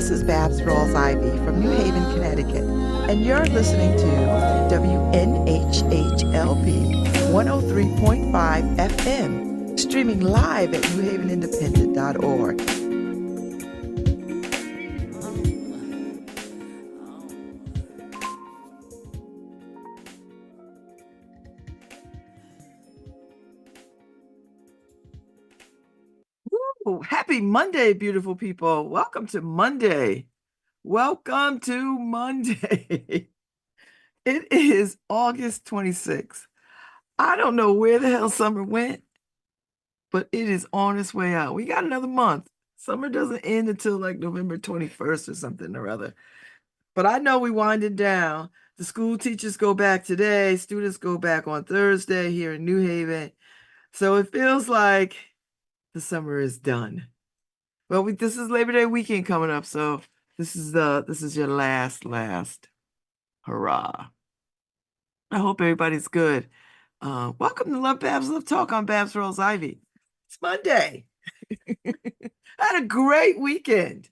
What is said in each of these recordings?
This is Babz Rawls-Ivy from New Haven, Connecticut, and you're listening to WNHHLP 103.5 FM, streaming live at newhavenindependent.org. Happy Monday, beautiful people. Welcome to Monday. Welcome to Monday. It is August 26th. I don't know where the hell summer went, but it is on its way out. We got another month. Summer doesn't end until like November 21st or something or other. But I know we winding down. The school teachers go back today. Students go back on Thursday here in New Haven. So it feels like the summer is done. Well, this is Labor Day weekend coming up, so this is your last hurrah. I hope everybody's good. Welcome to LoveBabz, LoveTalk on Babz Rawls-Ivy. It's Monday. I had a great weekend.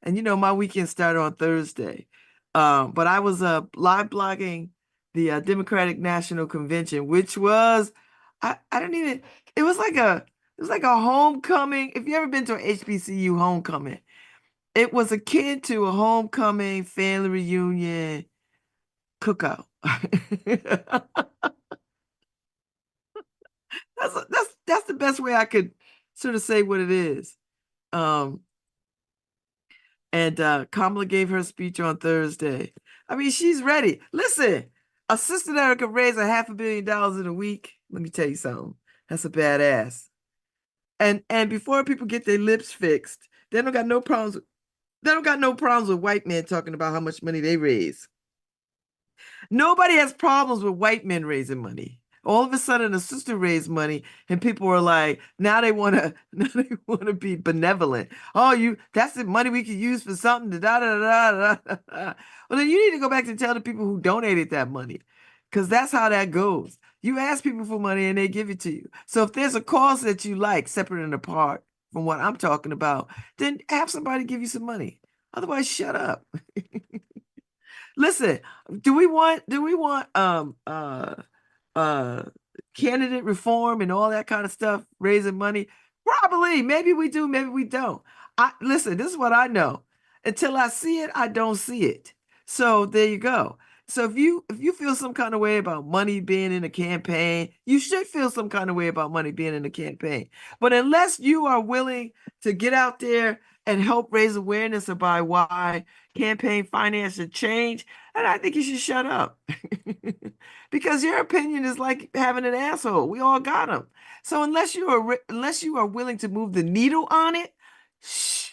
And you know, my weekend started on Thursday. But I was live blogging the Democratic National Convention, which was it was like a homecoming. If you ever been to an HBCU homecoming, it was akin to a homecoming family reunion cookout. That's the best way I could sort of say what it is. And Kamala gave her speech on Thursday. I mean, she's ready. Listen, a sister that could raise $500 million in a week. Let me tell you something. That's a badass. And before people get their lips fixed, they don't got no problems. They don't got no problems with white men talking about how much money they raise. Nobody has problems with white men raising money. All of a sudden, a sister raised money, and people were like, now they want to be benevolent. Oh, that's the money we could use for something. Da, da, da, da, da. Well, then you need to go back and tell the people who donated that money, because that's how that goes. You ask people for money, and they give it to you. So if there's a cause that you like, separate and apart from what I'm talking about, then have somebody give you some money. Otherwise, shut up. Listen, do we want candidate reform and all that kind of stuff, raising money? Probably. Maybe we do, maybe we don't. Listen, this is what I know. Until I see it, I don't see it. So there you go. So if you feel some kind of way about money being in a campaign, you should feel some kind of way about money being in a campaign. But unless you are willing to get out there and help raise awareness about why campaign finance should change, and I think you should shut up. Because your opinion is like having an asshole. We all got them. So unless you are willing to move the needle on it, shh.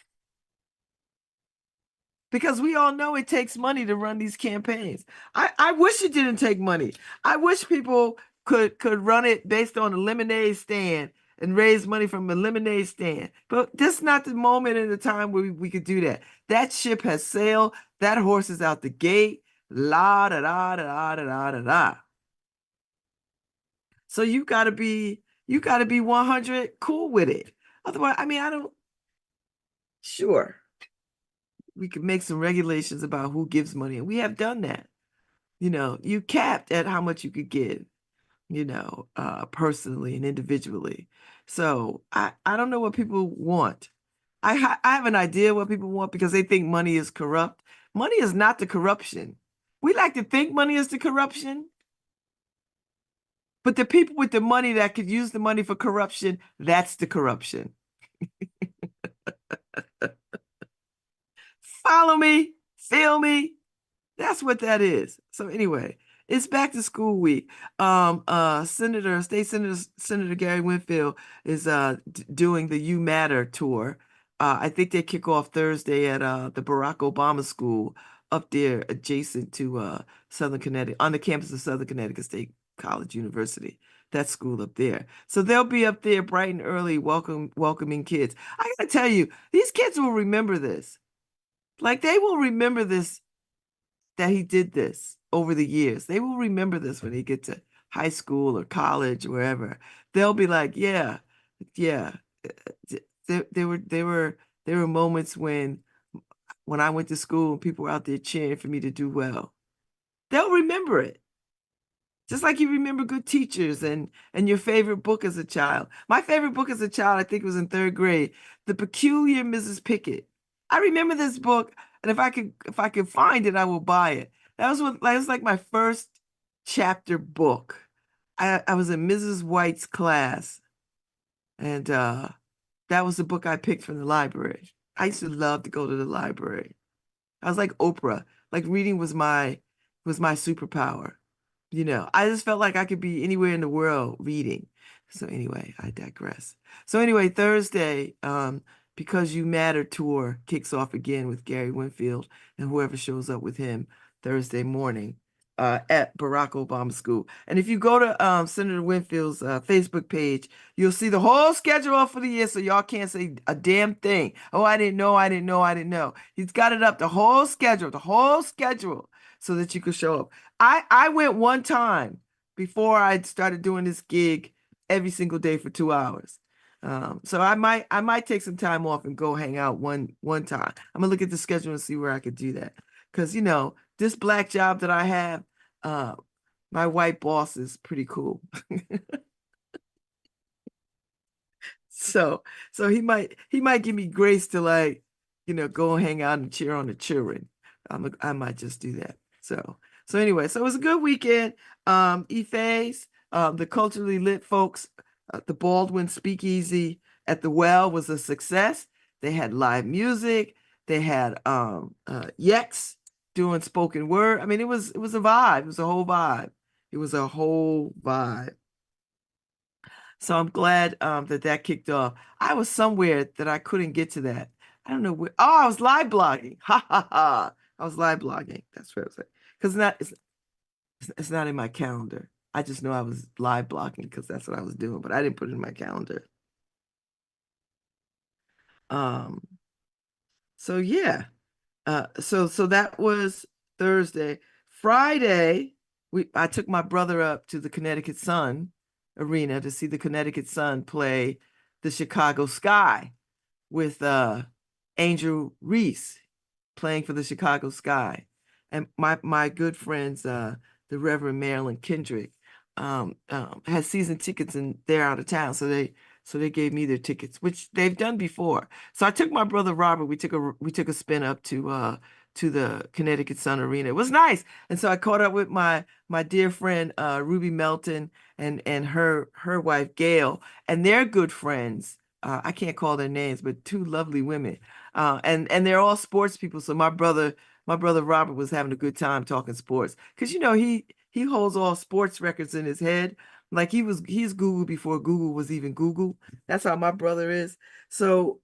Because we all know it takes money to run these campaigns. I wish it didn't take money. I wish people could run it based on a lemonade stand and raise money from a lemonade stand. But this is not the moment in the time where we could do that. That ship has sailed. That horse is out the gate. La da da da da da da da. So you gotta be 100 cool with it. Otherwise, I mean, sure. We could make some regulations about who gives money, and we have done that. You know, you capped at how much you could give, personally and individually. So I don't know what people want. I have an idea what people want because they think money is corrupt. Money is not the corruption. We like to think money is the corruption, but the people with the money that could use the money for corruption, that's the corruption. Follow me, feel me. That's what that is. So anyway, it's back to school week. State Senator Gary Winfield is doing the You Matter tour. I think they kick off Thursday at the Barack Obama School up there adjacent to Southern Connecticut, on the campus of Southern Connecticut State College University. That school up there. So they'll be up there bright and early welcoming kids. I gotta tell you, these kids will remember this. Like, they will remember this, that he did this over the years. They will remember this when they get to high school or college or wherever. They'll be like, yeah, there were moments when I went to school and people were out there cheering for me to do well. They'll remember it. Just like you remember good teachers and your favorite book as a child. My favorite book as a child, I think, was in third grade, The Peculiar Mrs. Pickett. I remember this book, and if I could find it, I will buy it. That was like my first chapter book. I was in Mrs. White's class, and that was the book I picked from the library. I used to love to go to the library. I was like Oprah. Like reading was my superpower. I just felt like I could be anywhere in the world reading. So anyway, I digress. So anyway, Thursday, Because You Matter tour kicks off again with Gary Winfield and whoever shows up with him Thursday morning at Barack Obama School. And if you go to Senator Winfield's Facebook page, you'll see the whole schedule up for the year, so y'all can't say a damn thing. Oh, I didn't know, I didn't know, I didn't know. He's got it up, the whole schedule, so that you could show up. I went one time before I started doing this gig every single day for 2 hours. So I might take some time off and go hang out one time. I'm gonna look at the schedule and see where I could do that. Because this black job that I have, uh, my white boss is pretty cool. So he might give me grace to go hang out and cheer on the children. I might just do that. So anyway, so it was a good weekend. Ife's, the culturally lit folks, the Baldwin Speakeasy at the Well was a success. They had live music. They had Yex doing spoken word. I mean, it was a vibe. It was a whole vibe. It was a whole vibe. So I'm glad that kicked off. I was somewhere that I couldn't get to that. I don't know where. Oh, I was live blogging. Ha ha ha. I was live blogging. That's what I was saying. Because it's not in my calendar. I just know I was live blogging because that's what I was doing, but I didn't put it in my calendar. Um, so yeah. So that was Thursday. Friday, I took my brother up to the Connecticut Sun arena to see the Connecticut Sun play the Chicago Sky with Angel Reese playing for the Chicago Sky. And my good friends, the Reverend Marilyn Kendrick, has season tickets and they're out of town, so they gave me their tickets, which they've done before. So I took my brother Robert. We took a spin up to the Connecticut Sun Arena. It was nice, and so I caught up with my dear friend Ruby Melton and her wife Gail, and they're good friends. I can't call their names, but two lovely women, and they're all sports people. So my brother Robert was having a good time talking sports because he holds all sports records in his head. Like he's Google before Google was even Google. That's how my brother is. So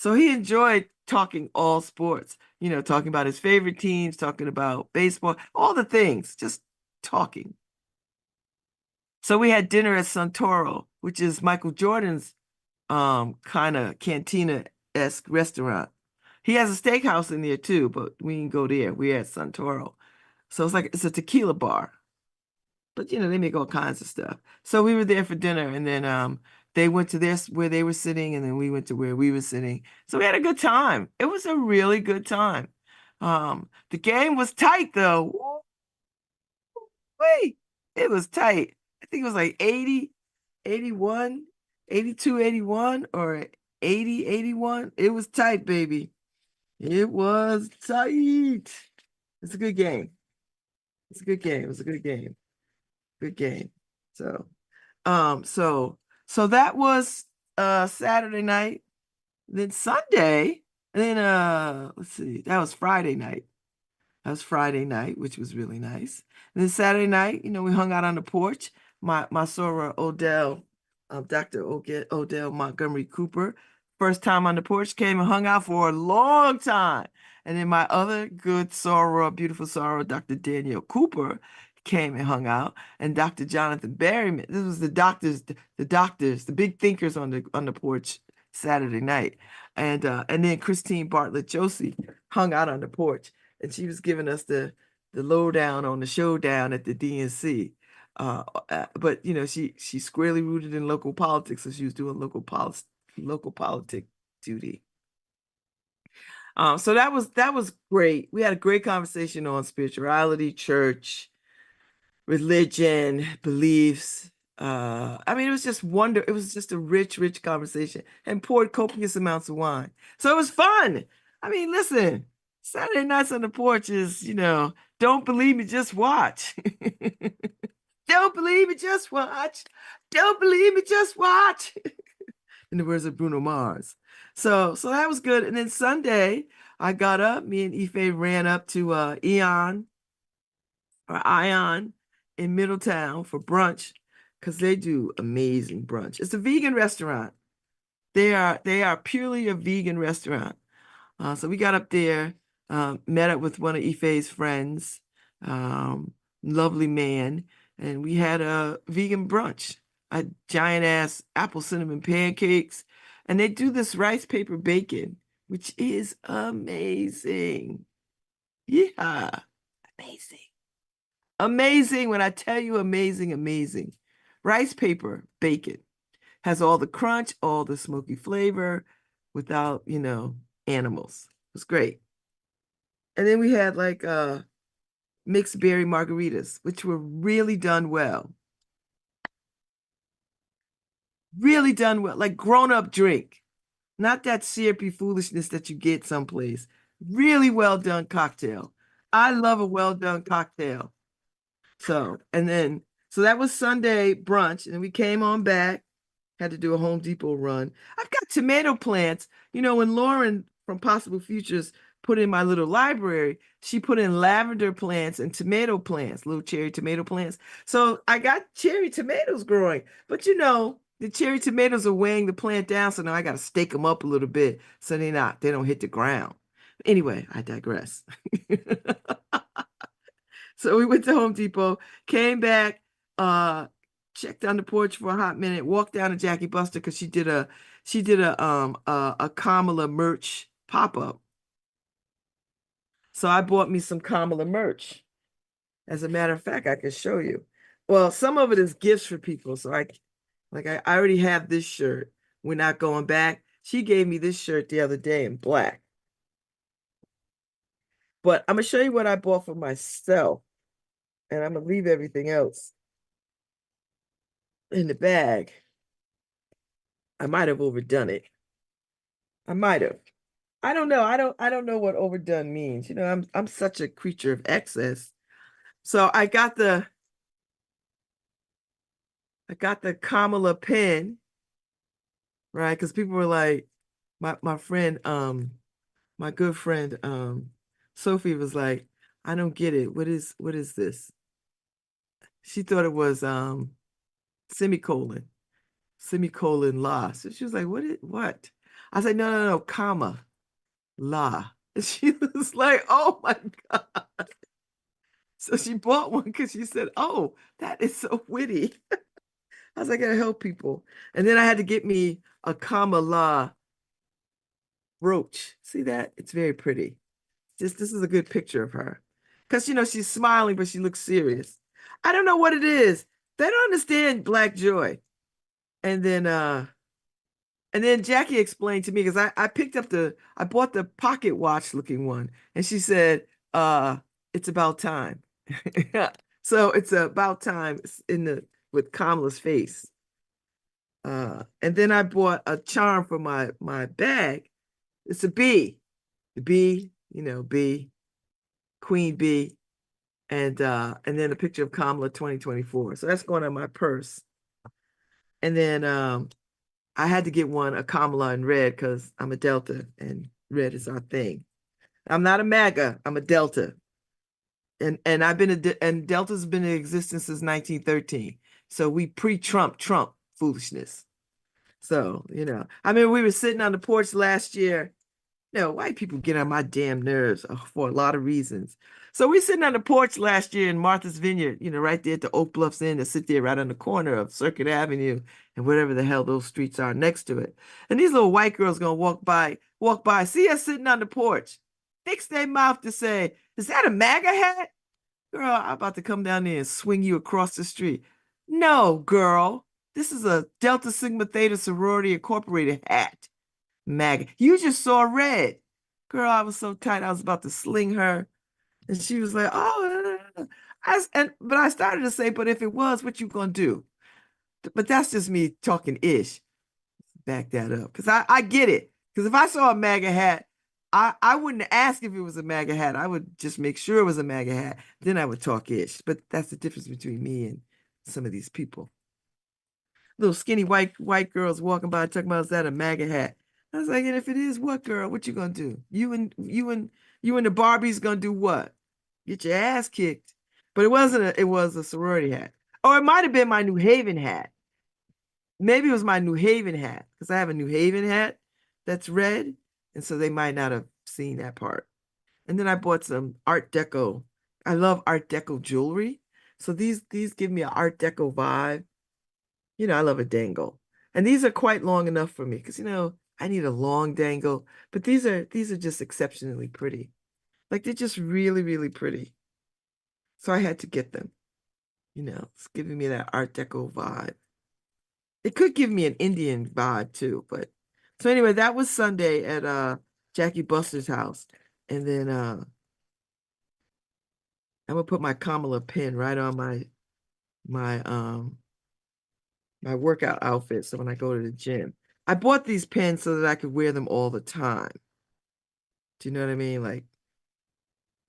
he enjoyed talking all sports, talking about his favorite teams, talking about baseball, all the things, just talking. So we had dinner at Santoro, which is Michael Jordan's kind of cantina-esque restaurant. He has a steakhouse in there too, but we didn't go there. We're at Santoro. So it's a tequila bar. But they make all kinds of stuff. So we were there for dinner, and then they went to where they were sitting, and then we went to where we were sitting. So we had a good time. It was a really good time. The game was tight though. Wait, it was tight. I think it was like 80, 81, 82, 81, or 80, 81. It was tight, baby. It was tight. It's a good game. It's a good game. It was a good game. Good game. So, so that was Saturday night. Then Sunday, and then let's see, that was Friday night. That was Friday night, which was really nice. And then Saturday night, we hung out on the porch. My soror Odell, Dr. Odell Montgomery Cooper, first time on the porch, came and hung out for a long time. And then my other good soror, beautiful soror, Dr. Danielle Cooper, came and hung out. And Dr. Jonathan Berryman, this was the big thinkers on the porch Saturday night. And then Christine Bartlett Josie hung out on the porch, and she was giving us the lowdown on the showdown at the DNC. But she's squarely rooted in local politics, so she was doing local politics duty. So that was great. We had a great conversation on spirituality, church, religion, beliefs. I mean, it was just a rich, rich conversation and poured copious amounts of wine. So it was fun. I mean, listen, Saturday nights on the porch is, don't believe me, just watch. Don't believe me, just watch. Don't believe me, just watch. In the words of Bruno Mars. So that was good. And then Sunday, I got up, me and Ife ran up to Ion in Middletown for brunch because they do amazing brunch. It's a vegan restaurant. They are purely a vegan restaurant. So we got up there, met up with one of Ife's friends, lovely man, and we had a vegan brunch, a giant ass apple cinnamon pancakes, and they do this rice paper bacon, which is amazing. Yeah, amazing. Amazing. When I tell you amazing, amazing. Rice paper bacon has all the crunch, all the smoky flavor without, animals. It was great. And then we had like mixed berry margaritas, which were really done well. Really done well, like grown-up drink. Not that syrupy foolishness that you get someplace. Really well done cocktail. I love a well done cocktail. So that was Sunday brunch, and we came on back, had to do a Home Depot run. I've got tomato plants. When Lauren from Possible Futures put in my little library, she put in lavender plants and tomato plants, little cherry tomato plants. So I got cherry tomatoes growing, but the cherry tomatoes are weighing the plant down, so now I got to stake them up a little bit so they don't hit the ground. Anyway, I digress. So we went to Home Depot, came back, checked on the porch for a hot minute, walked down to Jackie Buster because she did a Kamala merch pop-up. So I bought me some Kamala merch. As a matter of fact, I can show you. Well, some of it is gifts for people. So I already have this shirt. We're not going back. She gave me this shirt the other day in black. But I'm gonna show you what I bought for myself. And I'm gonna leave everything else in the bag. I might have overdone it. I might have. I don't know. I don't know what overdone means. I'm such a creature of excess. So I got the Kamala pen, right? Because people were like, my friend, my good friend, Sophie was like, I don't get it. What is this? She thought it was semicolon la. So she was like, what? I said, no, comma, la. And she was like, oh my God. So she bought one because she said, oh, that is so witty. I was like, I gotta help people. And then I had to get me a comma la brooch. See that? It's very pretty. This is a good picture of her. Because she's smiling, but she looks serious. I don't know what it is. They don't understand Black joy. And then Jackie explained to me because I bought the pocket watch looking one, and she said, it's about time. So it's about time with Kamala's face. And then I bought a charm for my bag. It's a bee. The bee, bee, queen bee, and then a picture of Kamala 2024. So that's going on my purse. And then I had to get a Kamala in red because I'm a Delta and red is our thing. I'm not a MAGA, I'm a Delta. And and Delta's been in existence since 1913. So we pre-Trump foolishness. So, I mean, we were sitting on the porch last year. White people get on my damn nerves for a lot of reasons. So we're sitting on the porch last year in Martha's Vineyard, right there at the Oak Bluffs Inn, to sit there right on the corner of Circuit Avenue and whatever the hell those streets are next to it. And these little white girls gonna walk by, see us sitting on the porch, fix their mouth to say, is that a MAGA hat? Girl, I'm about to come down there and swing you across the street. No, girl, this is a Delta Sigma Theta Sorority Incorporated hat. MAGA. You just saw red. Girl, I was so tight. I was about to sling her. And she was like, oh, but I started to say, but if it was, what you gonna do? But that's just me talking ish. Back that up. Because I get it. Because if I saw a MAGA hat, I wouldn't ask if it was a MAGA hat. I would just make sure it was a MAGA hat. Then I would talk ish. But that's the difference between me and some of these people. Little skinny white girls walking by talking about, is that a MAGA hat? I was like, and if it is, what, girl? What you gonna do? You and the Barbies gonna do what? Get your ass kicked. But it was a sorority hat. Or it might have been my New Haven hat. Maybe it was my New Haven hat because I have a New Haven hat that's red. And so they might not have seen that part. And then I bought some Art Deco. I love Art Deco jewelry. So these give me an Art Deco vibe. I love a dangle. And these are quite long enough for me because I need a long dangle. But these are just exceptionally pretty. Like they're just really, really pretty. So I had to get them. It's giving me that Art Deco vibe. It could give me an Indian vibe too, but so anyway, that was Sunday at Jackie Buster's house. And then I'm gonna put my Kamala pin right on my workout outfit. So when I go to the gym, I bought these pins so that I could wear them all the time. Do you know what I mean? Like,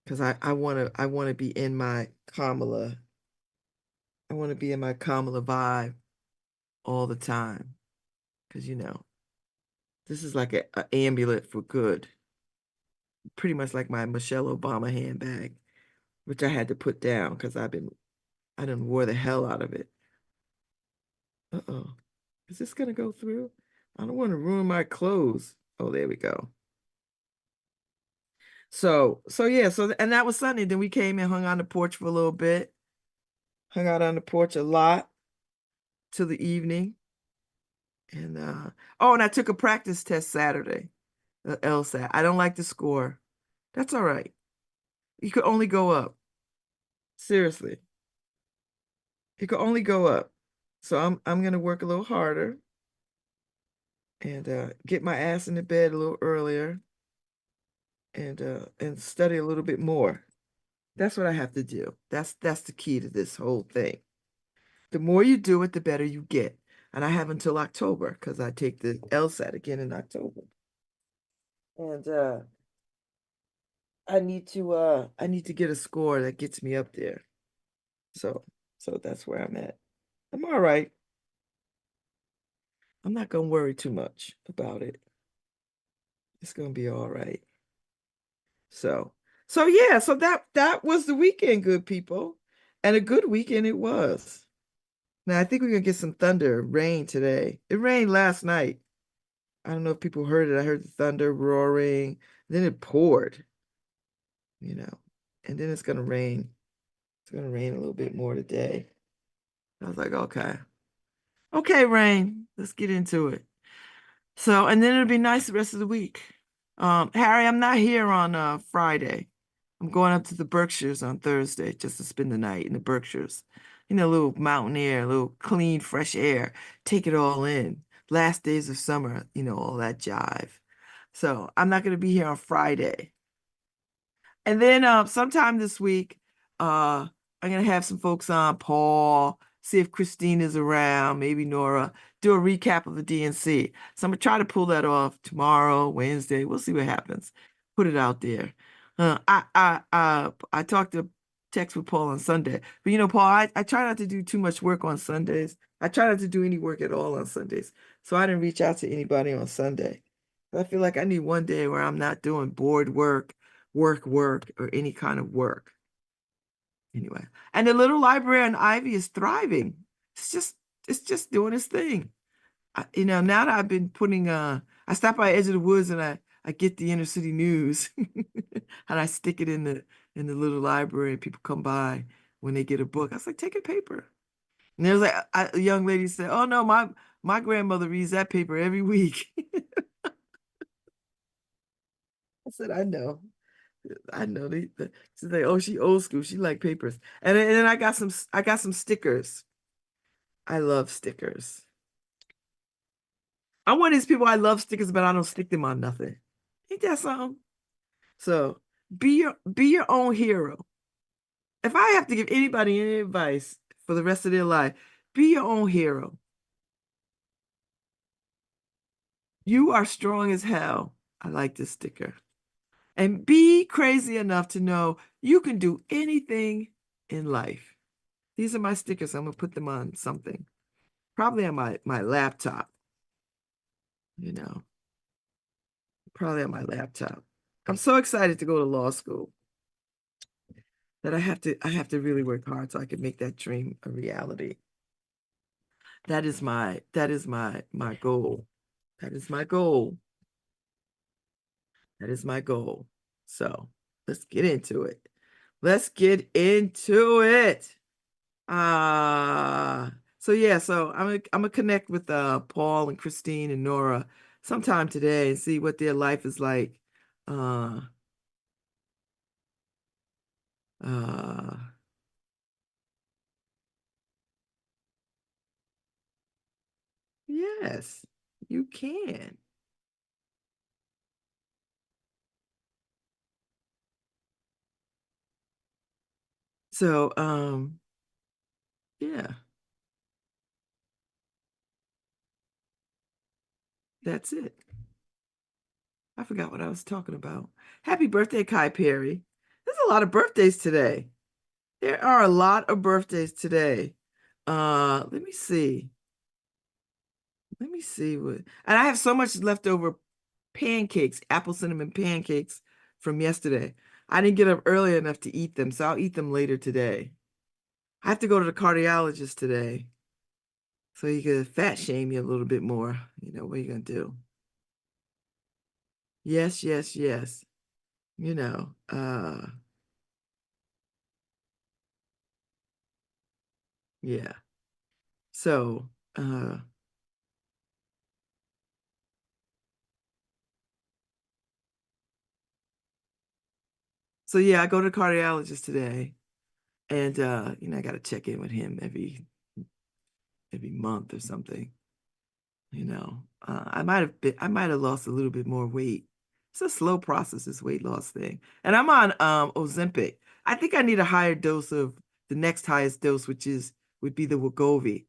because I wanna be in my Kamala. I want to be in my Kamala vibe all the time. Because this is like a amulet for good. Pretty much like my Michelle Obama handbag, which I had to put down because I done wore the hell out of it. Uh-oh. Is this gonna go through? I don't want to ruin my clothes. Oh, there we go. So yeah, and that was Sunday. Then we came and hung on the porch for a little bit. Hung out on the porch a lot till the evening. And and I took a practice test Saturday, the LSAT. I don't like the score. That's all right. You could only go up. Seriously. You could only go up. So I'm gonna work a little harder and get my ass in the bed a little earlier and study a little bit more. That's what I have to do. That's the key to this whole thing. The more you do it, the better you get. And I have until October because I take the LSAT again in October. And I need to get a score that gets me up there. So that's where I'm at. I'm all right. I'm not gonna worry too much about it. It's gonna be all right. So, so yeah, so that was the weekend, good people. And a good weekend it was. Now I think we're gonna get some thunder, rain today. It rained last night. I don't know if people heard it. I heard the thunder roaring. Then it poured, you know. And then it's gonna rain. It's gonna rain a little bit more today. I was like, okay. Okay, rain. Let's get into it. So, and then it'll be nice the rest of the week. Harry, I'm not here on Friday. I'm going up to the Berkshires on Thursday just to spend the night in the Berkshires. A little mountain air, a little clean, fresh air. Take it all in. Last days of summer, all that jive. So I'm not going to be here on Friday. And then sometime this week, I'm gonna have some folks on, Paul, see if Christine is around, maybe Nora, do a recap of the DNC. So I'm gonna try to pull that off tomorrow, Wednesday. We'll see what happens. Put it out there. I talked to text with Paul on Sunday, but Paul, I try not to do too much work on Sundays. I try not to do any work at all on Sundays. So I didn't reach out to anybody on Sunday. But I feel like I need one day where I'm not doing board work, or any kind of work. Anyway, and the little library on Ivy is thriving. It's just doing its thing. Now that I've been putting I stop by Edge of the Woods and I get the inner city news and I stick it in the little library and people come by when they get a book. I was like, take a paper. And there's like a young lady said, oh no, my grandmother reads that paper every week. I said, I know. I know she's like, oh, she old school. She like papers. And then I got some stickers. I love stickers. I'm one of these people, I love stickers, but I don't stick them on nothing. Ain't that something? So be your own hero. If I have to give anybody any advice for the rest of their life, be your own hero. You are strong as hell. I like this sticker. And be crazy enough to know you can do anything in life. These are my stickers. I'm gonna put them on something. Probably on my laptop, you know, probably on my laptop. I'm so excited to go to law school that I have to really work hard so I can make that dream a reality. That is my goal. That is my goal. That is my goal. So let's get into it. Let's get into it. So yeah, so I'm gonna connect with Paul and Christine and Nora sometime today and see what their life is like. Uh uh yes, you can. So yeah, that's it. I forgot what I was talking about. Happy birthday, Kai Perry. There's a lot of birthdays today. There are a lot of birthdays today. Let me see. Let me see what, and I have so much leftover pancakes, apple cinnamon pancakes from yesterday. I didn't get up early enough to eat them, so I'll eat them later today. I have to go to the cardiologist today, so he could fat shame me a little bit more. You know, what are you gonna do? Yes, yes, yes. You know, yeah. So, so yeah, I go to the cardiologist today, and I got to check in with him every month or something. I might have lost a little bit more weight. It's a slow process, this weight loss thing. And I'm on Ozempic. I think I need a higher dose of the next highest dose, would be the Wegovy,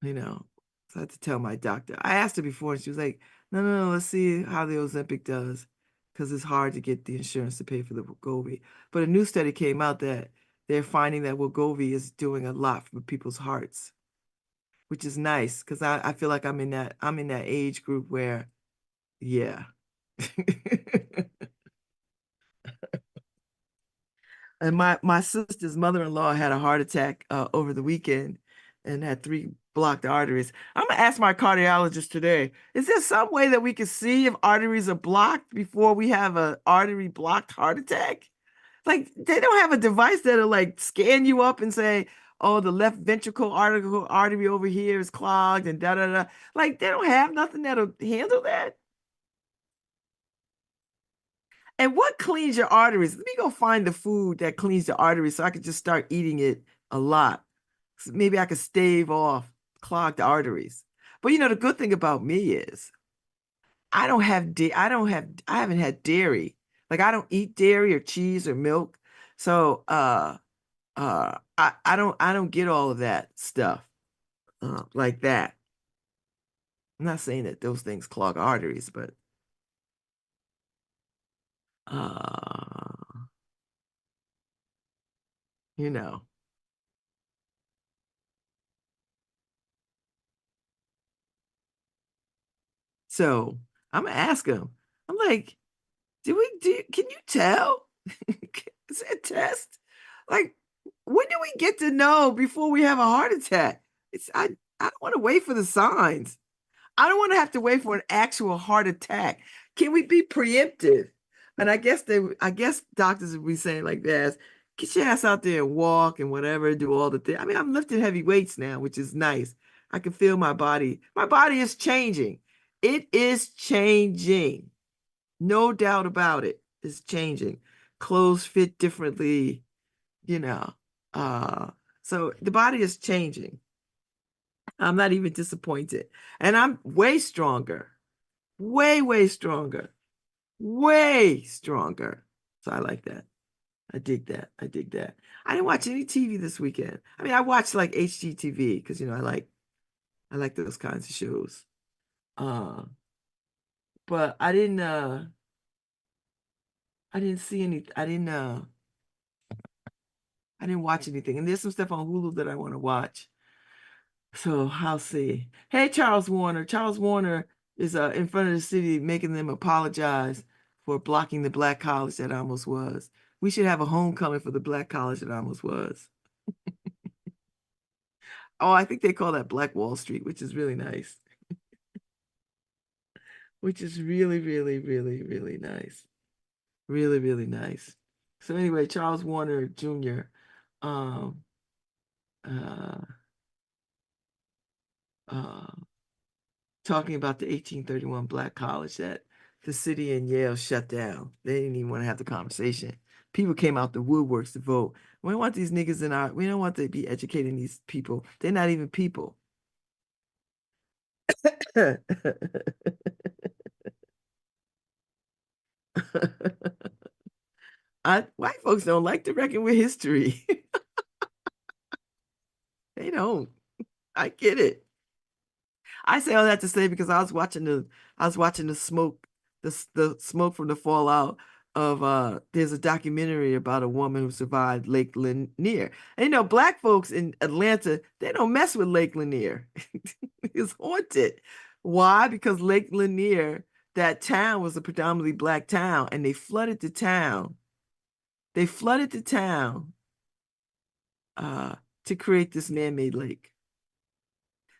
you know. So I had to tell my doctor. I asked her before and she was like, no, no, no, let's see how the Ozempic does. Because it's hard to get the insurance to pay for the Wegovy. But a new study came out that they're finding that Wegovy is doing a lot for people's hearts, which is nice because I feel like I'm in that age group where, yeah. And my sister's mother-in-law had a heart attack over the weekend and had three blocked arteries. I'm gonna ask my cardiologist today, is there some way that we can see if arteries are blocked before we have a artery blocked heart attack? Like they don't have a device that'll like scan you up and say, oh, the left ventricle artery over here is clogged and da da da. Like they don't have nothing that'll handle that. And what cleans your arteries? Let me go find the food that cleans the arteries so I could just start eating it a lot. So maybe I could stave off clogged arteries. But the good thing about me is I haven't had dairy. Like I don't eat dairy or cheese or milk. So I don't get all of that stuff like that. I'm not saying that those things clog arteries, but uh you know. So I'm gonna ask him. I'm like, can you tell? Is it a test? Like, when do we get to know before we have a heart attack? I don't want to wait for the signs. I don't want to have to wait for an actual heart attack. Can we be preemptive? And I guess doctors would be saying like this, get your ass out there and walk and whatever, do all the things. I mean, I'm lifting heavy weights now, which is nice. I can feel my body. My body is changing. It is changing. No doubt about it. It's changing. Clothes fit differently, you know. Uh, so the body is changing. I'm not even disappointed. And I'm way stronger, way, way stronger, way stronger. So I like that. I dig that. I dig that. I didn't watch any TV this weekend. I mean, I watched like HGTV because I like those kinds of shows. Uh, but I didn't see any I didn't watch anything. And there's some stuff on Hulu that I want to watch. So I'll see. Hey, Charles Warner. Charles Warner is in front of the city making them apologize for blocking the black college that almost was. We should have a homecoming for the black college that almost was. Oh, I think they call that Black Wall Street, which is really nice. Which is really, really, really, really nice. Really, really nice. So anyway, Charles Warner Jr. um uh uh talking about the 1831 Black College that the city and Yale shut down. They didn't even want to have the conversation. People came out the woodworks to vote. We don't want these niggas we don't want to be educating these people. They're not even people. White folks don't like to reckon with history. They don't. I get it. I say all that to say because I was watching the smoke the smoke from the fallout of there's a documentary about a woman who survived Lake Lanier. And black folks in Atlanta, they don't mess with Lake Lanier. It's haunted. Why? Because Lake Lanier, that town was a predominantly black town, and they flooded the town. They flooded the town uh to create this man-made lake.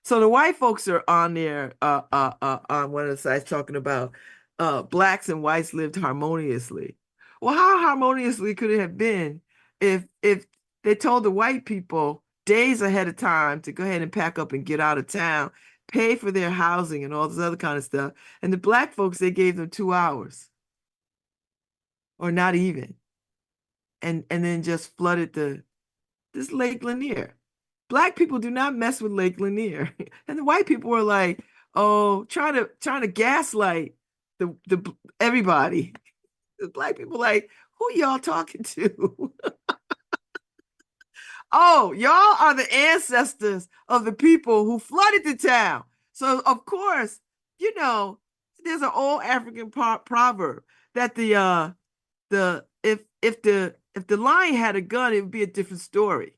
So the white folks are on there on one of the sites talking about blacks and whites lived harmoniously. Well, how harmoniously could it have been if they told the white people days ahead of time to go ahead and pack up and get out of town, pay for their housing and all this other kind of stuff, and the black folks they gave them 2 hours or not even, and then just flooded this Lake Lanier. Black people do not mess with Lake Lanier. And the white people were like, oh, trying to gaslight the everybody. The black people like, who y'all talking to? Oh, y'all are the ancestors of the people who flooded the town. So of course, there's an old African proverb that the if the lion had a gun, it would be a different story.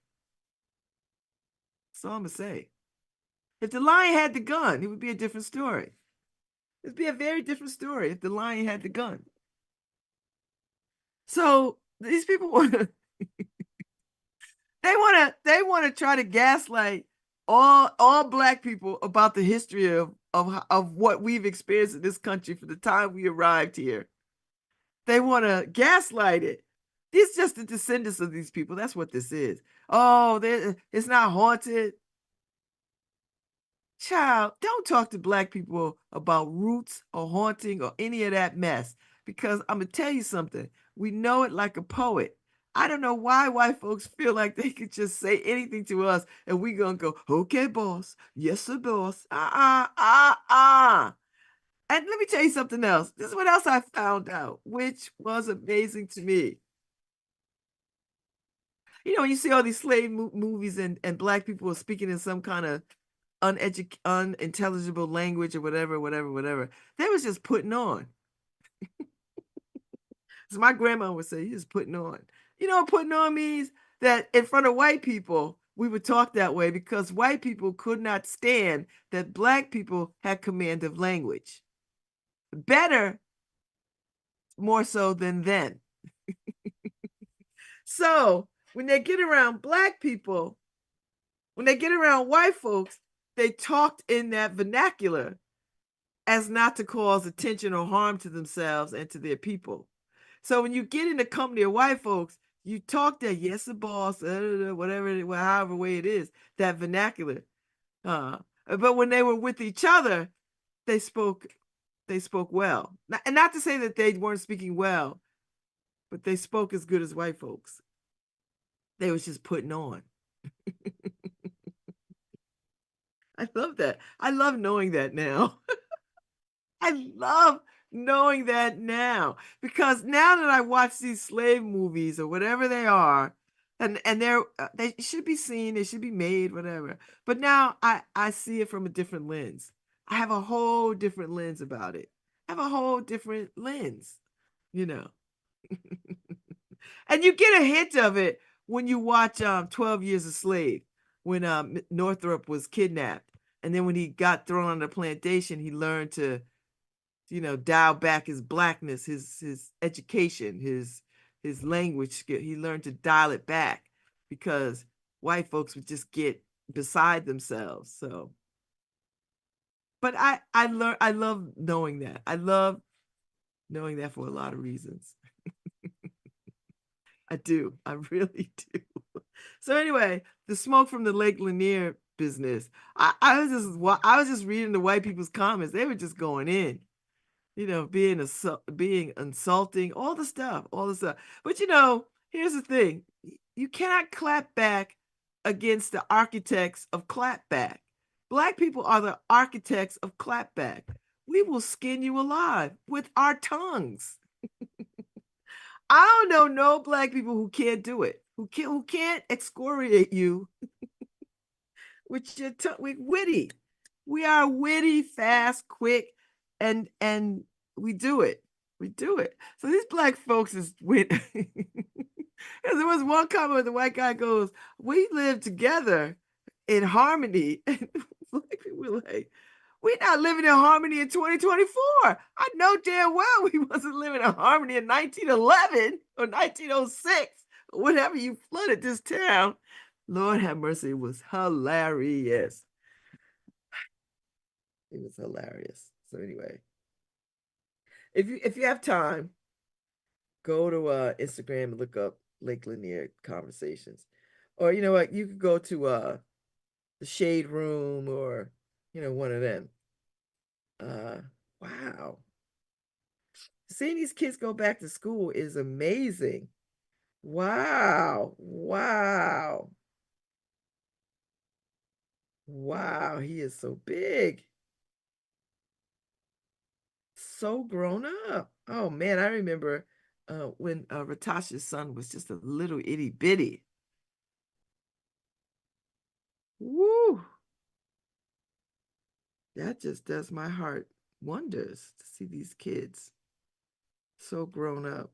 That's all I'm gonna say. If the lion had the gun, it would be a different story. It'd be a very different story if the lion had the gun. So these people want to they want to try to gaslight all black people about the history of what we've experienced in this country from the time we arrived here. They want to gaslight it. It's just the descendants of these people. That's what this is. Oh, it's not haunted. Child, don't talk to black people about roots or haunting or any of that mess because I'm going to tell you something. We know it like a poet. I don't know why white folks feel like they could just say anything to us and we going to go, okay, boss. Yes, sir, boss. And let me tell you something else. This is what else I found out, which was amazing to me. When you see all these slave movies and black people are speaking in some kind of unintelligible language or whatever, whatever, whatever. They was just putting on. So my grandma would say, "You just putting on." You know what putting on means? That in front of white people, we would talk that way because white people could not stand that black people had command of language. Better, more so than then. So when they get around black people, when they get around white folks, they talked in that vernacular as not to cause attention or harm to themselves and to their people. So when you get in the company of white folks, you talk that yes, the boss, whatever, however way it is, that vernacular. But when they were with each other, they spoke well. And not to say that they weren't speaking well, but they spoke as good as white folks. They was just putting on. I love that. I love knowing that now. I love knowing that now because now that I watch these slave movies or whatever they are, and they should be seen, they should be made, whatever. But now I see it from a different lens. I have a whole different lens about it. I have a whole different lens, you know. And you get a hint of it when you watch 12 Years a Slave, when Northrop was kidnapped. And then when he got thrown on the plantation, he learned to, dial back his blackness, his education, his language skill. He learned to dial it back because white folks would just get beside themselves. So, but I love knowing that. I love knowing that for a lot of reasons. I do. I really do. So anyway, the smoke from the Lake Lanier business. I was just reading the white people's comments. They were just going in, being insulting, all the stuff. But here's the thing: you cannot clap back against the architects of clapback. Black people are the architects of clapback. We will skin you alive with our tongues. I don't know no black people who can't do it, who can't excoriate you with your tongue. We're witty. We are witty, fast, quick, and we do it. We do it. So these black folks is wit. There was one comment where the white guy goes, "We live together in harmony," and black people were like, we're not living in harmony in 2024. I know damn well we wasn't living in harmony in 1911 or 1906 or whatever you flooded this town. Lord have mercy, it was hilarious. It was hilarious. So anyway, if you have time, go to Instagram and look up Lake Lanier conversations. Or you know what, you could go to the Shade Room or one of them. Wow. Seeing these kids go back to school is amazing. Wow. Wow. Wow. He is so big. So grown up. Oh man, I remember when Ratasha's son was just a little itty bitty. Woo. That just does my heart wonders to see these kids so grown up.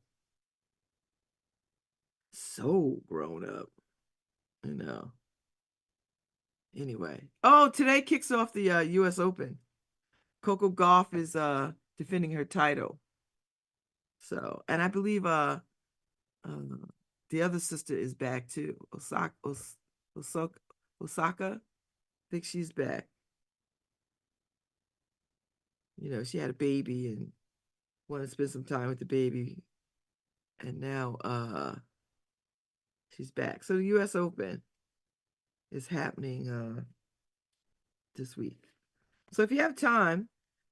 So grown up, you know. Anyway. Oh, today kicks off the US Open. Coco Gauff is defending her title. So, and I believe uh the other sister is back too. Osaka. I think she's back. She had a baby and wanted to spend some time with the baby. And now she's back. So the US Open is happening this week. So if you have time,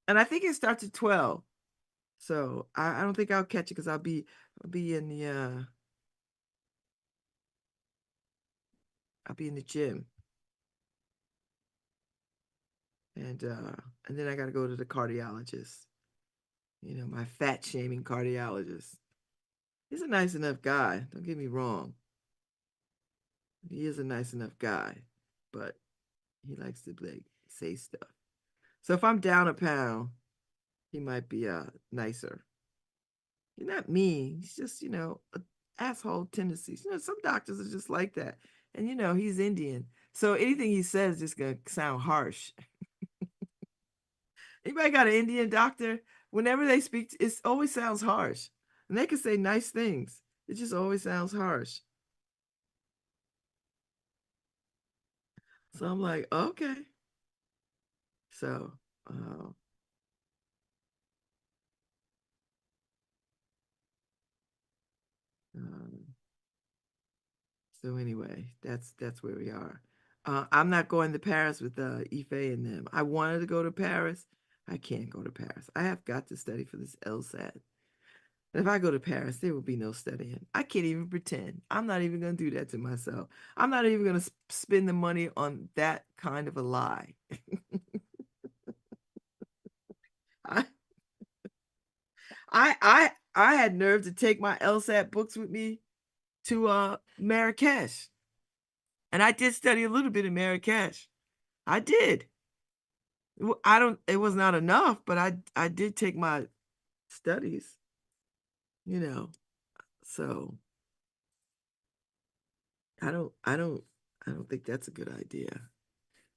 and I think it starts at 12. So I don't think I'll catch it because I'll be in the I'll be in the gym. And then I gotta go to the cardiologist. My fat shaming cardiologist. He's a nice enough guy, don't get me wrong. He is a nice enough guy, but he likes to like say stuff. So if I'm down a pound, he might be nicer. He's not mean. He's just, asshole tendencies. Some doctors are just like that. And he's Indian. So anything he says is just gonna sound harsh. Anybody got an Indian doctor? Whenever they speak, it always sounds harsh. And they can say nice things. It just always sounds harsh. So I'm like, okay. So, uh, um, so anyway, that's where we are. I'm not going to Paris with Ife and them. I wanted to go to Paris. I can't go to Paris. I have got to study for this LSAT. If I go to Paris, there will be no studying. I can't even pretend. I'm not even going to do that to myself. I'm not even going to spend the money on that kind of a lie. I, I had nerve to take my LSAT books with me to Marrakesh. And I did study a little bit in Marrakesh. I did. I don't it was not enough, but I did take my studies, you know. So I don't I don't I don't think that's a good idea.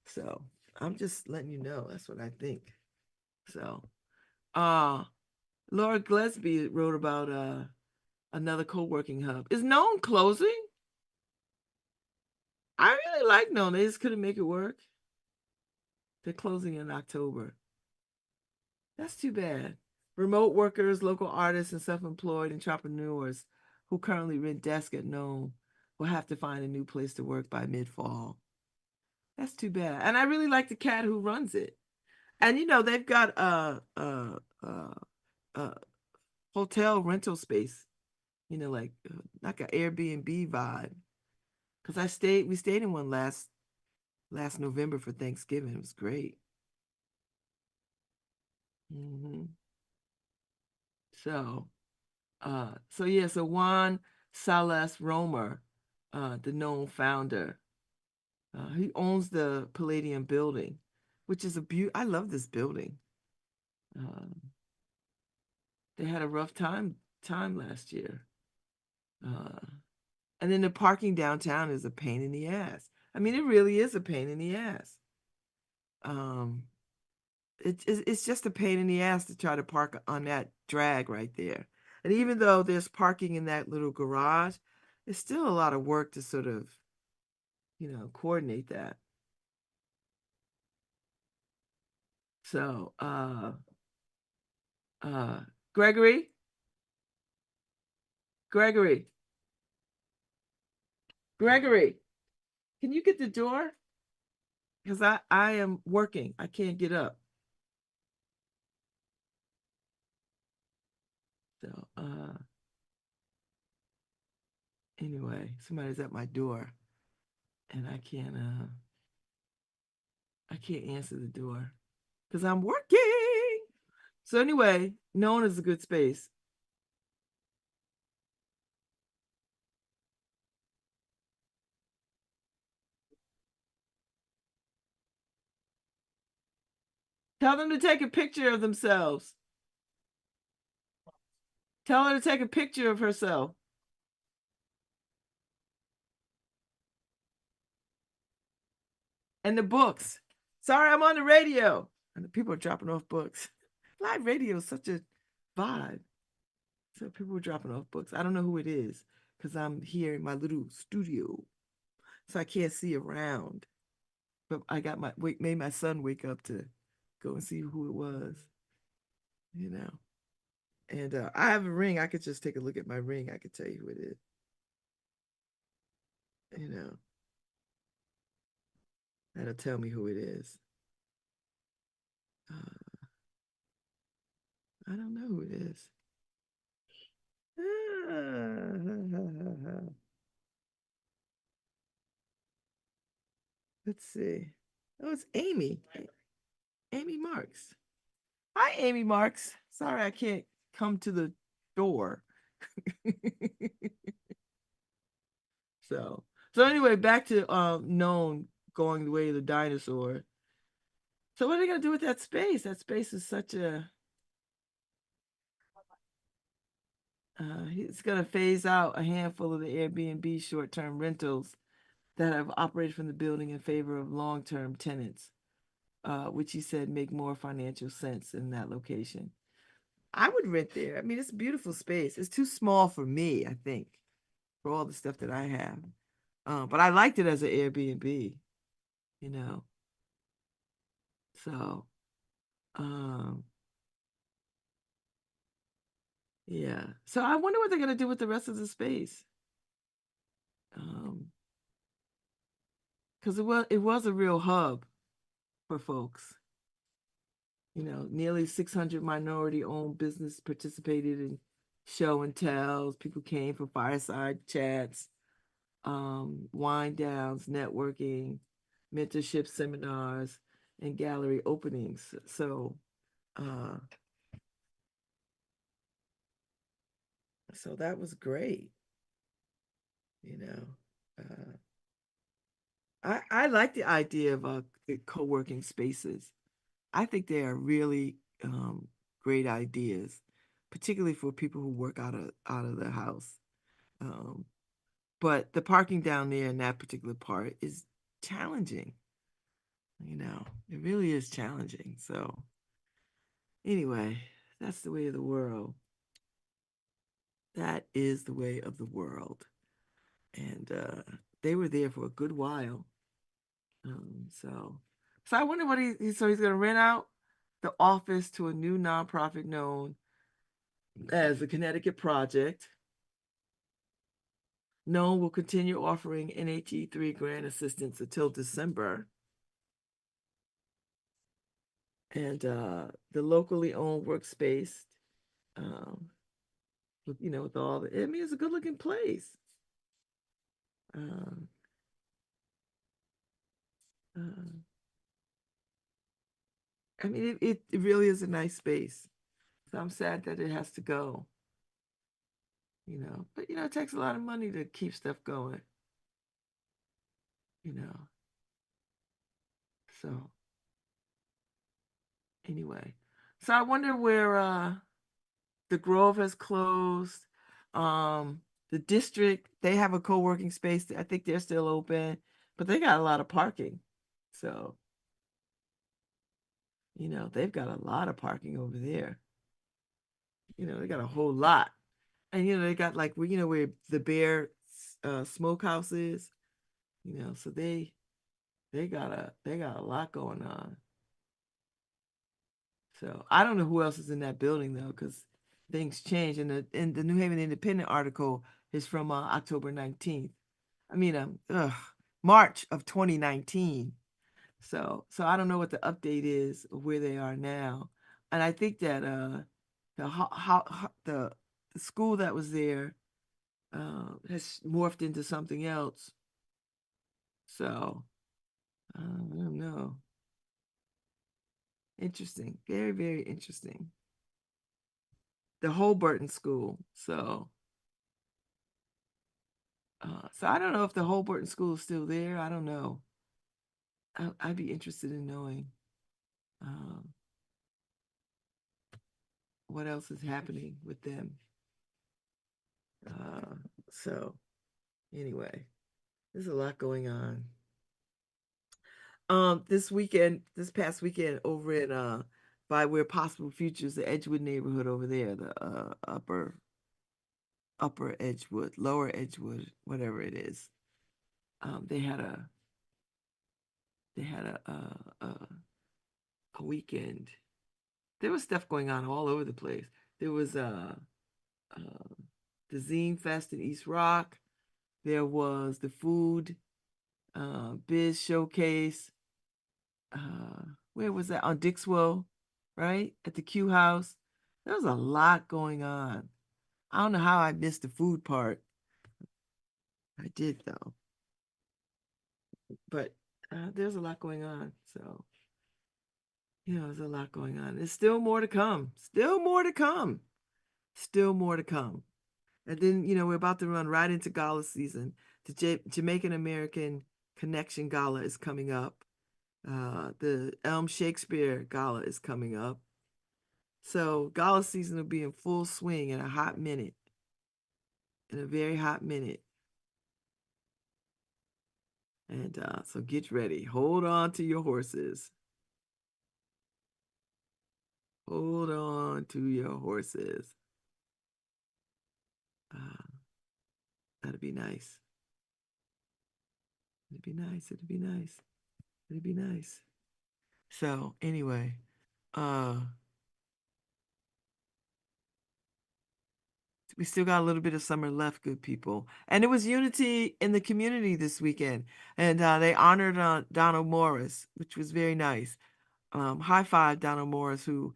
So I'm just letting you know that's what I think. So uh Laura Gillespie wrote about another co-working hub. Is Known closing? I really like Known. They just couldn't make it work. They're closing in October. That's too bad. Remote workers, local artists, and self-employed entrepreneurs who currently rent desks at Known will have to find a new place to work by mid-fall. That's too bad. And I really like the cat who runs it. And they've got a hotel rental space, like an Airbnb vibe. Because we stayed in one last November for Thanksgiving. It was great. hmm So, so Juan Salas Romer, the known founder, he owns the Palladium building, which is I love this building. Um, they had a rough time last year. Uh, and then the parking downtown is a pain in the ass. I mean, it really is a pain in the ass. Um, it's just a pain in the ass to try to park on that drag right there. And even though there's parking in that little garage, it's still a lot of work to sort of, coordinate that. So, uh, Gregory, Gregory, Gregory, can you get the door? Because I am working. I can't get up. So, anyway, somebody's at my door and I can't answer the door because I'm working. So anyway, Known is a good space. Tell them to take a picture of themselves. Tell her to take a picture of herself and the books. Sorry, I'm on the radio. And the people are dropping off books. Live radio is such a vibe. So people are dropping off books. I don't know who it is because I'm here in my little studio. So I can't see around. But I got made my son wake up to go and see who it was, you know. And I have a ring. I could just take a look at my ring. I could tell you who it is, you know. That'll tell me who it is. Uh, I don't know who it is. Let's see. Oh, it's Amy. Amy Marks. Hi, Amy Marks. Sorry, I can't come to the door. So anyway, back to Known going the way of the dinosaur. So what are they gonna do with that space? That space is such a he's gonna phase out a handful of the Airbnb short-term rentals that have operated from the building in favor of long-term tenants, which he said make more financial sense in that location. I would rent there. I mean, it's a beautiful space. It's too small for me, I think, for all the stuff that I have. But I liked it as an Airbnb, you know. So, um, yeah. So I wonder what they're gonna do with the rest of the space. Um, because it was a real hub for folks. Nearly 600 minority-owned business participated in show and tells. People came for fireside chats, wind downs, networking, mentorship seminars, and gallery openings. Uh, so that was great, you know. Uh, I like the idea of the co-working spaces. I think they are really great ideas, particularly for people who work out of the house. Um, but the parking down there in that particular part is challenging. It really is challenging. So anyway, that's the way of the world. That is the way of the world. And they were there for a good while. So I wonder what so he's going to rent out the office to a new nonprofit known as the Connecticut Project. Known will continue offering NHE3 grant assistance until December. And the locally owned workspace, with all the, I mean, it's a good looking place. Uh, uh, I mean, it really is a nice space. So I'm sad that it has to go, but it takes a lot of money to keep stuff going, you know. So anyway, so I wonder where the Grove has closed. The district, they have a co-working space. I think they're still open, but they got a lot of parking. So, they've got a lot of parking over there. They got a whole lot. And they got like where the Bear smokehouse is, so they got a lot going on. So I don't know who else is in that building though, because things change. And the New Haven Independent article is from October 19th. I mean, March of 2019. So I don't know what the update is of where they are now. And I think that the school that was there has morphed into something else. So I don't know. Interesting. Very, very interesting. The Holberton School. So I don't know if the Holberton School is still there. I don't know. I'd be interested in knowing um, what else is happening with them. Uh, so anyway, there's a lot going on. This past weekend over in by where Possible Futures, the Edgewood neighborhood over there, the upper Edgewood, lower Edgewood, whatever it is. They had a weekend. There was stuff going on all over the place. There was uh the Zine Fest in East Rock. There was the food biz showcase. Where was that? On Dixwell, right? At the Q House. There was a lot going on. I don't know how I missed the food part. I did though. But there's a lot going on. So, there's a lot going on. There's still more to come. Still more to come. Still more to come. And then, we're about to run right into gala season. The Jamaican American Connection Gala is coming up. The Elm Shakespeare Gala is coming up. So gala season will be in full swing in a hot minute. In a very hot minute. And so get ready. Hold on to your horses. Hold on to your horses. Uh, that'd be nice. It'd be nice. It'd be nice. It'd be nice. So anyway, uh, we still got a little bit of summer left, good people. And it was unity in the community this weekend. And they honored Donald Morris, which was very nice. High five Donald Morris, who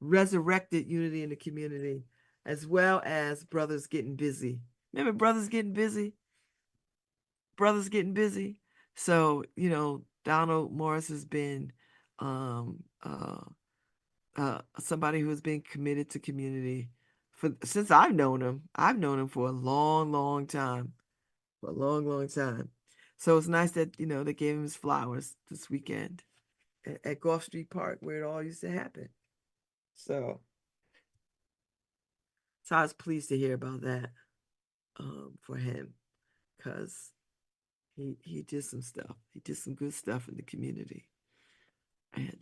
resurrected unity in the community. as well as Brothers Getting Busy. Remember Brothers Getting Busy? Brothers Getting Busy. So, Donald Morris has been um, somebody who has been committed to community since I've known him. I've known him for a long, long time. For a long, long time. So it's nice that, they gave him his flowers this weekend at Gulf Street Park where it all used to happen. So I was pleased to hear about that for him because he did some stuff. He did some good stuff in the community. And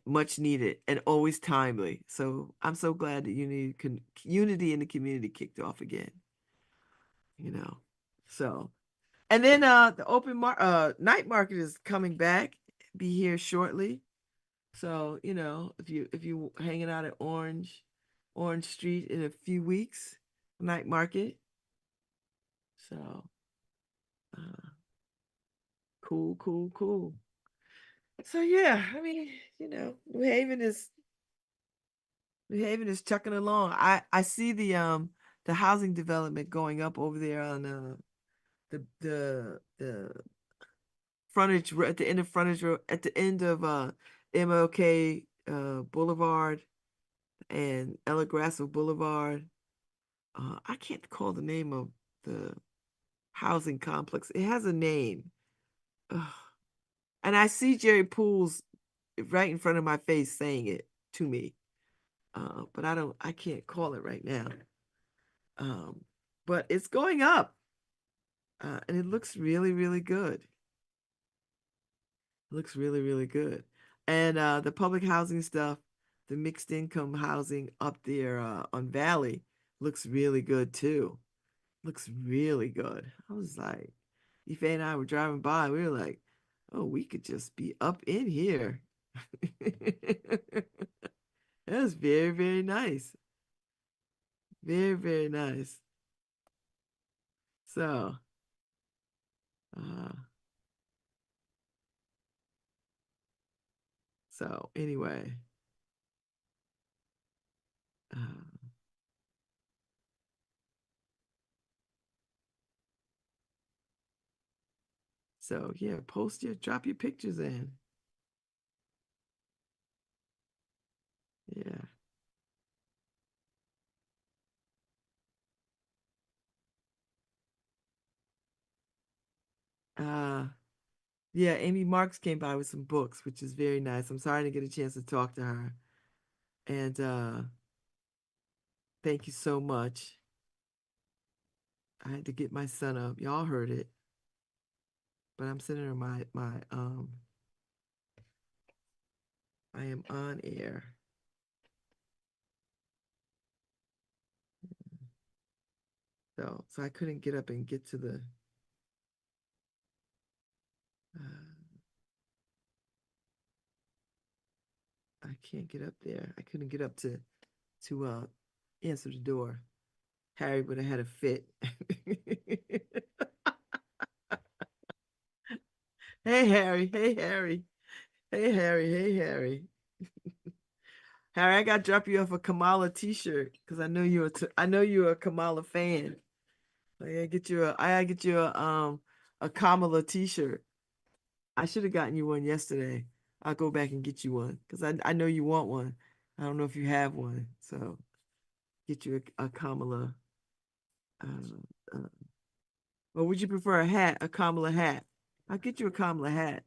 much needed and always timely. So I'm so glad that unity in the community kicked off again. So and then the night market is coming back, be here shortly. So, if you hanging out at Orange Street in a few weeks, night market. So cool. So yeah, I mean, New Haven is chucking along. I see the housing development going up over there on the frontage at the end of frontage road at the end of MLK Boulevard and Ella Grasso Boulevard. I can't call the name of the housing complex. It has a name. Ugh. And I see Jerry Pools right in front of my face saying it to me. But I can't call it right now. But it's going up. And it looks really, really good. It looks really, really good. And the public housing stuff, the mixed income housing up there on Valley looks really good too. Looks really good. I was like, Ife and I were driving by. We were like, oh, we could just be up in here. That was very, very nice. Very, very nice. So, uh, anyway, uh, so yeah, drop your pictures in. Yeah. Uh, yeah, Amy Marks came by with some books, which is very nice. I'm sorry to get a chance to talk to her. And thank you so much. I had to get my son up. Y'all heard it. But I'm sending her my I am on air. So I couldn't get up and get to the I can't get up there. I couldn't get up to answer the door. Harry would have had a fit. Hey Harry, hey Harry, hey Harry, hey Harry. Harry, I got to drop you off a Kamala T-shirt because I know you're a Kamala fan. I gotta get you a Kamala T-shirt. I should have gotten you one yesterday. I'll go back and get you one because I know you want one. I don't know if you have one, so get you a Kamala. Uh, or would you prefer a hat, a Kamala hat? I'll get you a Kamala hat.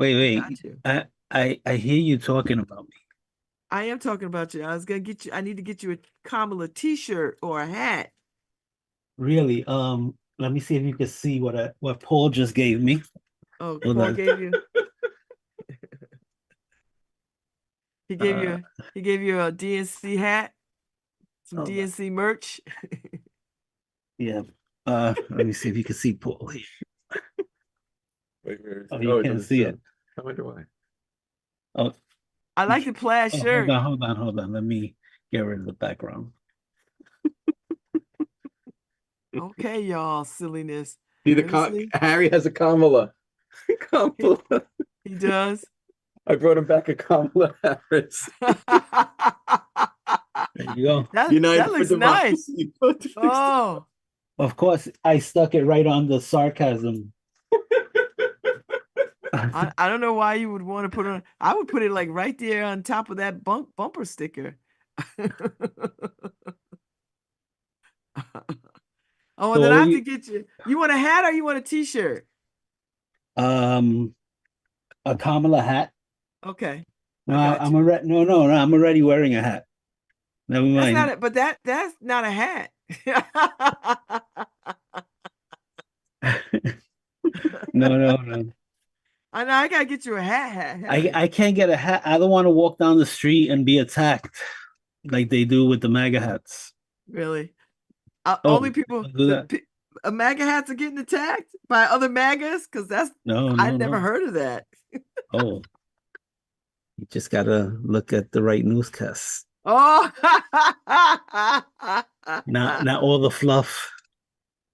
I got Wait. you. I hear you talking about me. I am talking about you. I was gonna get you. I need to get you a Kamala T-shirt or a hat. Really? Let me see if you can see what Paul just gave me. Oh, Hold Paul on. gave you. He gave Uh, you. He gave you a DNC hat, some hold on. DNC merch. Yeah. Let me see if you can see Paul here. Wait, where is Oh, it? you Oh, it can't doesn't see show. it. How wonder why. Oh, I like the plaid oh, hold shirt. on, hold on, hold on. Let me get rid of the background. Okay, y'all, silliness. See, Let me see. Harry has a Kamala. He, Kamala. he does. I brought him back a Kamala Harris. There you you go. That United for looks nice. democracy. Oh, Of course, I stuck it right on the sarcasm. I don't know why you would want to put on. I would put it like right there on top of that bumper sticker. Oh, and So then what I were have to you? get you. You want a hat or you want a t-shirt? Um, a Kamala hat. Okay, No, I got you. no, I'm already wearing a hat. Never That's not mind. it, but that's not a hat. No. I know I gotta get you a hat, Harry. I can't get a hat. I don't want to walk down the street and be attacked like they do with the MAGA hats. Really? Oh, Only people don't do that. MAGA hats are getting attacked by other MAGAs because that's I'd never No. heard of that. Oh, you just gotta look at the right newscasts. Oh, Not all the fluff.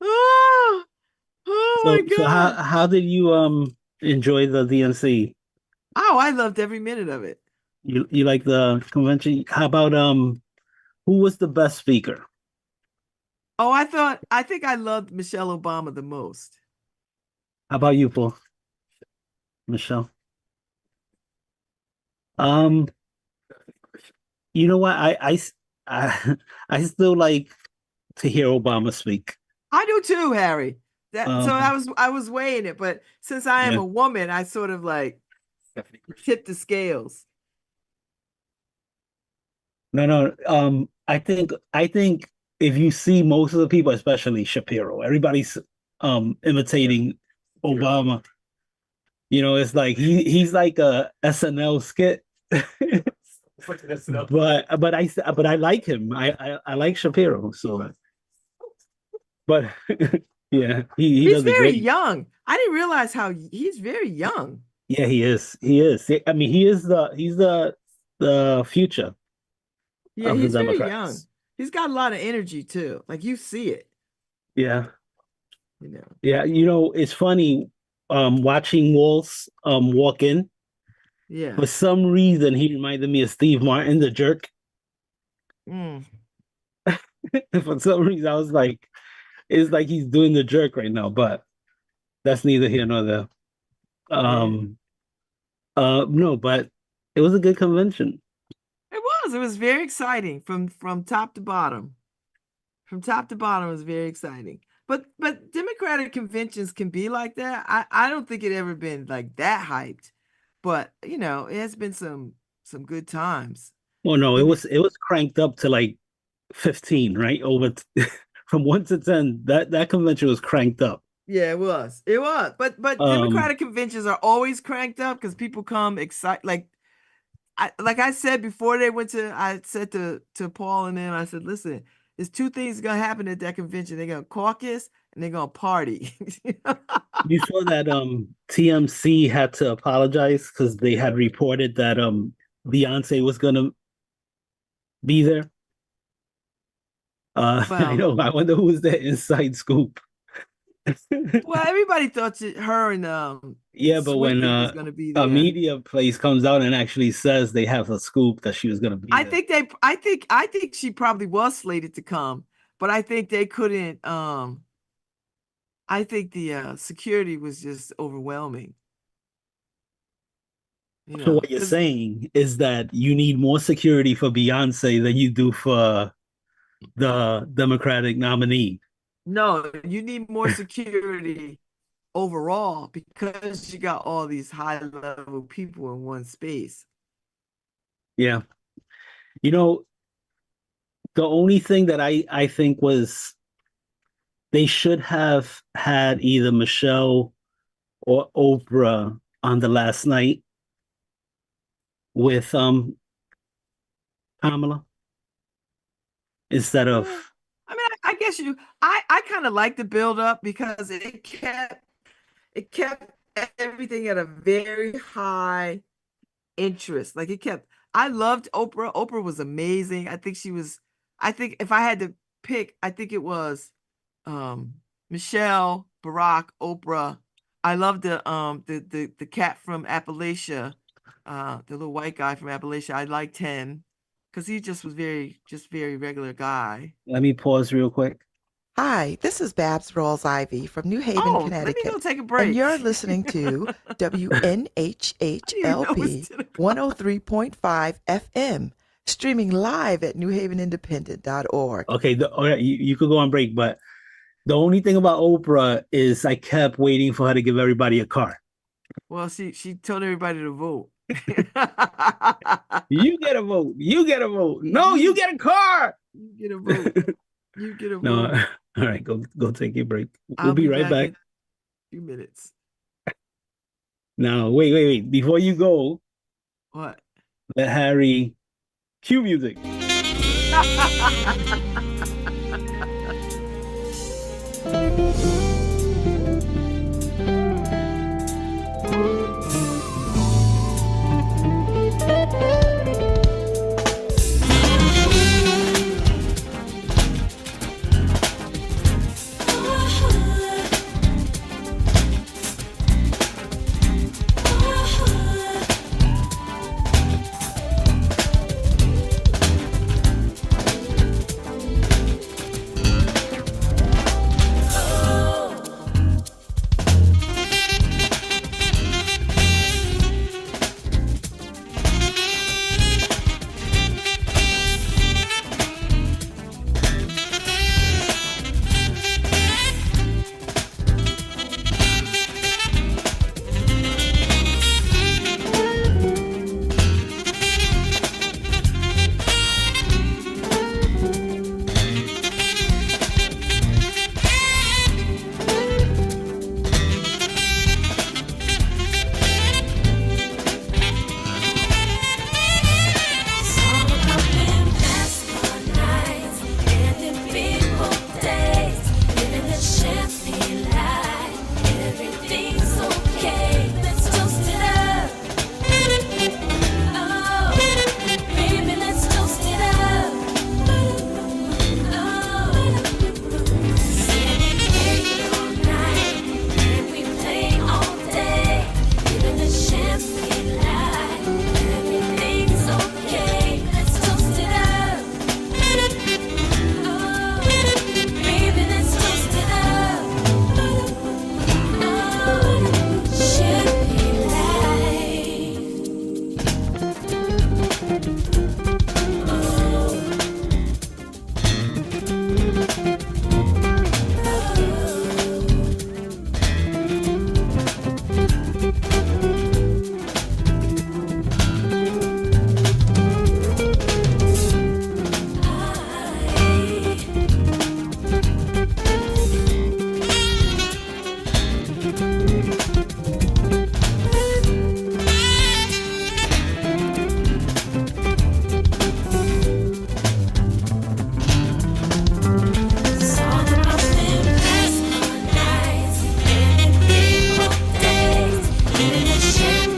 oh, oh my So God. how did you enjoy the DNC? Oh, I loved every minute of it. You like the convention? How about who was the best speaker? Oh, I think I loved Michelle Obama the most. How about you, Paul? Michelle? Um, you know what? I I still like to hear Obama speak. I do too, Harry. That so Um, I was weighing it, but since I am yeah. a woman, I sort of like tip the scales. No. I think if you see most of the people, especially Shapiro, everybody's imitating Obama. You know, it's like he's like a SNL skit. But I like him. I like Shapiro. So, but yeah, he He's does it very great. young. I didn't realize how he's very young. Yeah, he is. He is. I mean, he's the future Yeah, of the he's very young. Democrats. He's got a lot of energy too. Like you see it, Yeah. you know. Yeah, you know, it's funny watching Walls walk in. Yeah. For some reason, he reminded me of Steve Martin, the jerk. Mm, For some reason, I was like, it's like he's doing the jerk right now, but that's neither here nor there. yeah. Um, no, but it was a good convention. It was. It was very exciting from top to bottom. From top to bottom, it was very exciting. But Democratic conventions can be like that. I don't think it ever been like that hyped. But you know, it has been some good times. Well, no, Even it was cranked up to like 15, right? From 1 to 10, that convention was cranked up. yeah, it was. It was. But Um, Democratic conventions are always cranked up because people come excited. Like I said before they went to, I said to Paul and them, I said, listen, there's two things gonna happen at that convention. They're gonna caucus and they're gonna party. you saw that TMC had to apologize because they had reported that Beyonce was gonna be there. I Well, know. I wonder who was the inside scoop. well, everybody thought her and Yeah, but when Swinky was gonna be a there. media place comes out and actually says they have a scoop that she was gonna be there. I think she probably was slated to come, but I think they couldn't I think the security was just overwhelming, you So know, what you're because saying is that you need more security for Beyonce than you do for the Democratic nominee. no, you need more security overall because you got all these high level people in one space. Yeah. You know, the only thing that I think was they should have had either Michelle or Oprah on the last night with Kamala instead of Yeah. I mean, I guess I kind of like the build up because it kept everything at a very high interest. Like it kept, I loved Oprah. Oprah was amazing. I think if I had to pick, I think it was um Michelle, Barack, Oprah. I love the cat from Appalachia, the little white guy from Appalachia. I liked him. because he just was very regular guy. Let me pause real quick. Hi, this is Babz Rawls-Ivy from New Haven, Oh, let me Connecticut. go take a break. And you're listening to WNHHLP 103.5 FM, streaming live at newhavenindependent.org. Okay, you could go on break, but the only thing about Oprah is I kept waiting for her to give everybody a car. Well, she told everybody to vote. You get a vote. You get a vote. No, you get a car. You get a vote. You get a vote. No, all right, go take your break. We'll I'll be right back. in a few minutes. Now, wait. Before you go, What? let Harry cue music. Share